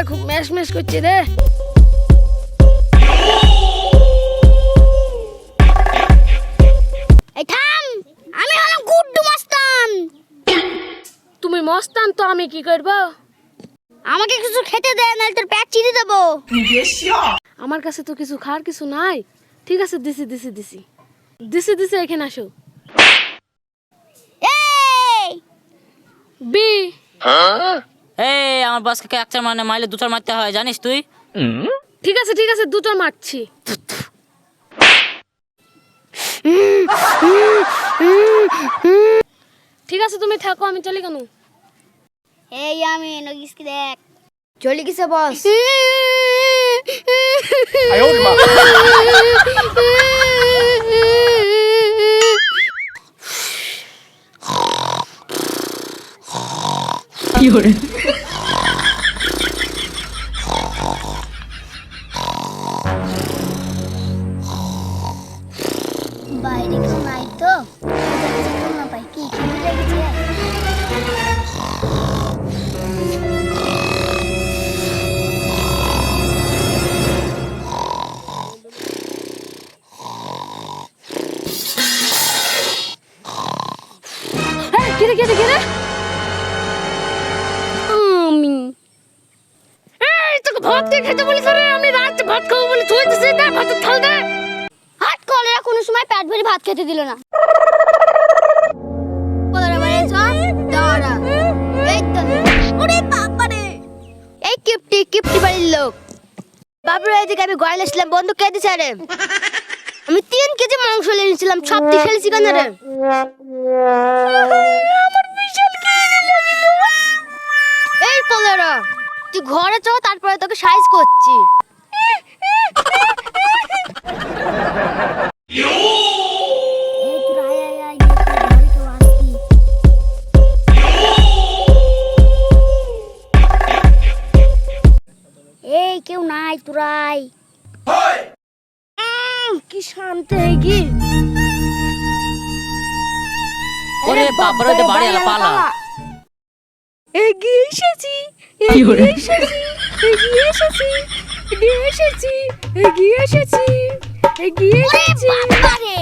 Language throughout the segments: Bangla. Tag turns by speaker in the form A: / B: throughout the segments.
A: পেটটা খুব ম্যাশ ম্যাশ করছে রে।
B: এই থাম, আমি হলাম গুড্ডু মস্তান।
A: তুমি মস্তান তো আমি কি করব?
B: আমাকে কিছু খেতে দে, নাহলে তোর পেট চিরে দেব।
A: আমার কাছে তো কিছু খাওয়ার কিছু নাই। ঠিক আছে, দিছি দিছি দিছি দিছি দিছি, এখানে আসো।
B: এই
A: বি
C: এই আমার বসকে এক চার মানে মাইলে 2 চার মারতে হয়, জানিস তুই?
A: ঠিক আছে 2টা মারছি। ঠিক আছে তুমি থাকো, আমি চলে কেন?
B: এই আমি নগিসকে দেখ, চলে গেছে বস।
C: কি করে?
B: বাইরে কেউ নাই তো, না পাই কি খেতে লেগেছে।
A: কিরে কিরে কিরে আমি এই তোকে ভাত দিয়ে খেতে বলিস রে? আমি রাতে ভাত খাবো বলে তুই দিছিস, দে ভাতের থাল দে।
B: হাট কলেরা কোনো সময় পেট ভরে ভাত খেতে দিল না। কলেরা মানে চল দাঁড়া। এই তো ওরে বাবা রে, এই কিপটি বাড়ির লোক। বাবুর এদিকে আমি গয়লা ছিলাম, বন্ধু কে দিছে রে? আমি 3 কেজি মাংস নিয়েছিলাম, সব দিয়ে ফেলেছি কেন রে? আমার বিশাল খিদে লাগলো। এই কলেরা, তুই ঘরে চল, তারপরে তোকে সাইজ করছি। এই কেউ নাই, তোরাই
A: কি শান্তি হয়ে গি।
C: ওরে বাবারে, দে বাড়ি আলা পালা।
A: এগিয়ে এসেছি,
C: কি করে?
A: এগিয়ে এসেছি, এগিয়ে এসেছি, এগিয়ে এসেছি, এগিয়ে
B: ওরে
A: এসেছি।
B: বাবা রে,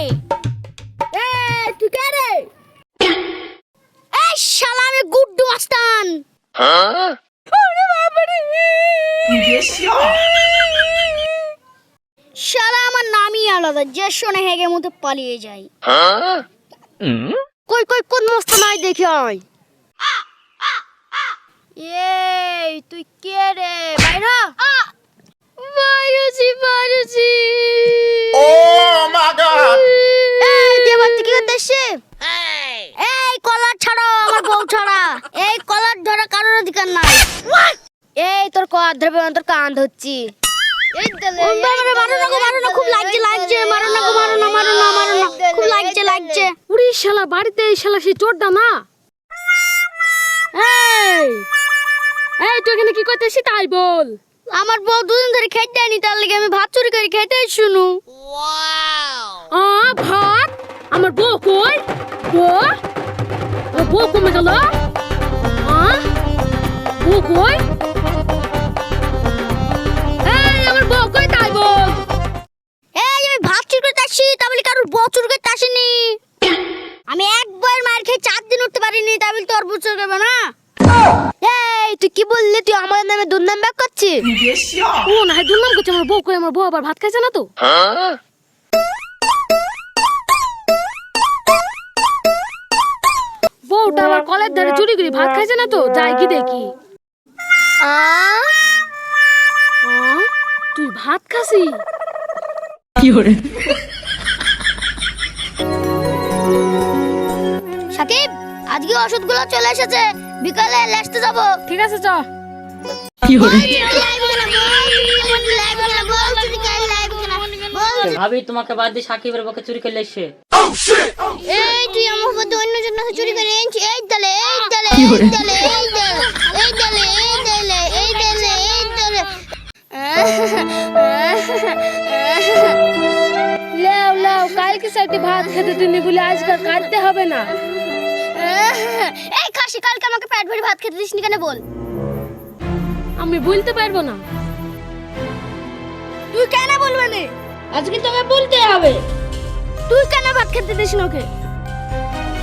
A: এই তুই কে রে?
B: এই শালা আমি গুড্ডু মাস্তান।
A: ওরে বাবা রে,
B: শালা আমার নামই আলাদা, যে শোনে হেগে মতো পালিয়ে যায়।
A: কই কই কোন মস্ত নাই দেখি আয়।
B: এই তুই কে রে? বাইরা
A: বাইরেছি।
B: এই দেবাত কি করতে এসে? এই কলার ছাড়ো, আমার বউ ছাড়া। এই কলার ধরা কারোর অধিকার নাই। এই তোর কলার ধরবে, তোর কান ধরছি। এই দলে মারো না, খুব লাগছে, মারো না, খুব লাগছে।
A: উড়ি শালা, বাড়িতে এই শালা সেই চোরটা না। এই এই তুই এখানে কি করতেছিস তাই বল।
B: আমার বউ 2 দিন ধরে খেতে দেয়নি, তার লাগি আমি ভাত চুরি করে খেতে শুনু।
A: ভাত? আমার বউ কই? বউ কমে গেল? বউ কই? এই আমার বউ কই তাই বল।
B: এই আমি ভাত চুরি করতে আসি, তা বলি কারোর বউ চুরি করতে আসিনি। আমি একবার মার খেয়ে 4 দিন উঠতে পারিনি, তা বলি তোর বউ চুরি করবে না? এই তুই কি বললি? তুই আমার নামে দুর্নাম ব্যাক করছিস?
A: ও না, দুর্নাম করছে। আমার বউ কই? আমার বউ আবার ভাত খাইছে না তো? বউটা আবার কলের ধারে চুরি করে ভাত খাইছে না তো? যাই কি দেখি। তুই ভাত খাসি?
C: কি করে?
B: সাকিব, আজকে ওষুধগুলো চলে এসেছে, বিকালে লেস্টে যাব।
A: ঠিক আছে চ।
C: কি করে? ভাবি তোমাকে বাদ দিয়ে সাকিবের বকে চুরি করে এসে।
B: এই তুই আমার মধ্যে অন্য জন্য চুরি করে এনেছিস। এই দলে
A: লাও কালকে সাথে ভাত খেতে দিনি বলে আজকাল কাটতে হবে না।
B: এই খাসি, কালকে আমাকে পেট ভরে ভাত খেতে দিসনি কেন বল?
A: আমি বলতে পারবো না।
B: তুই কেন বলবে না?
A: আজকে তোকে বলতে হবে।
B: তুই কেন ভাত খেতে দিস না ওকে?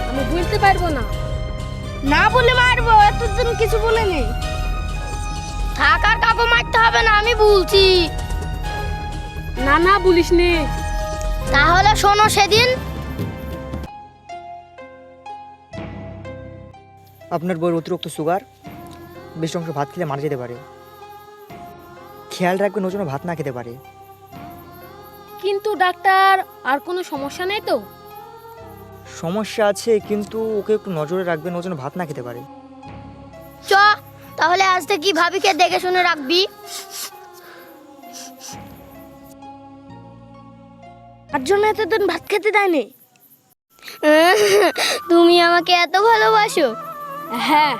A: আমি বলতে পারবো না।
B: না বলে মারবো, এতদিন কিছু বলে নেই। থাক আর কাউকে মারতে হবে না, আমি বলছি।
A: না না বলিস নে।
B: তাহলে শোনো, সেদিন
D: আপনার বউয়ের অতিরিক্ত সুগার, বেশি অংশ ভাত খেলে মারা যেতে পারে। খেয়াল রাখবেন ও যেন ভাত না খেতে পারে।
A: কিন্তু ডাক্তার, আর কোনো সমস্যা নেই তো?
D: সমস্যা আছে, কিন্তু ওকে একটু নজরে রাখবেন ও যেন ভাত না খেতে পারে।
B: চ, তাহলে আজ থেকে ভাবিকে দেখে শুনে রাখবি। আর জন্য এতদিন ভাত খেতে দেয়নি। তুমি আমাকে এত ভালোবাসো?
A: হ্যাঁ।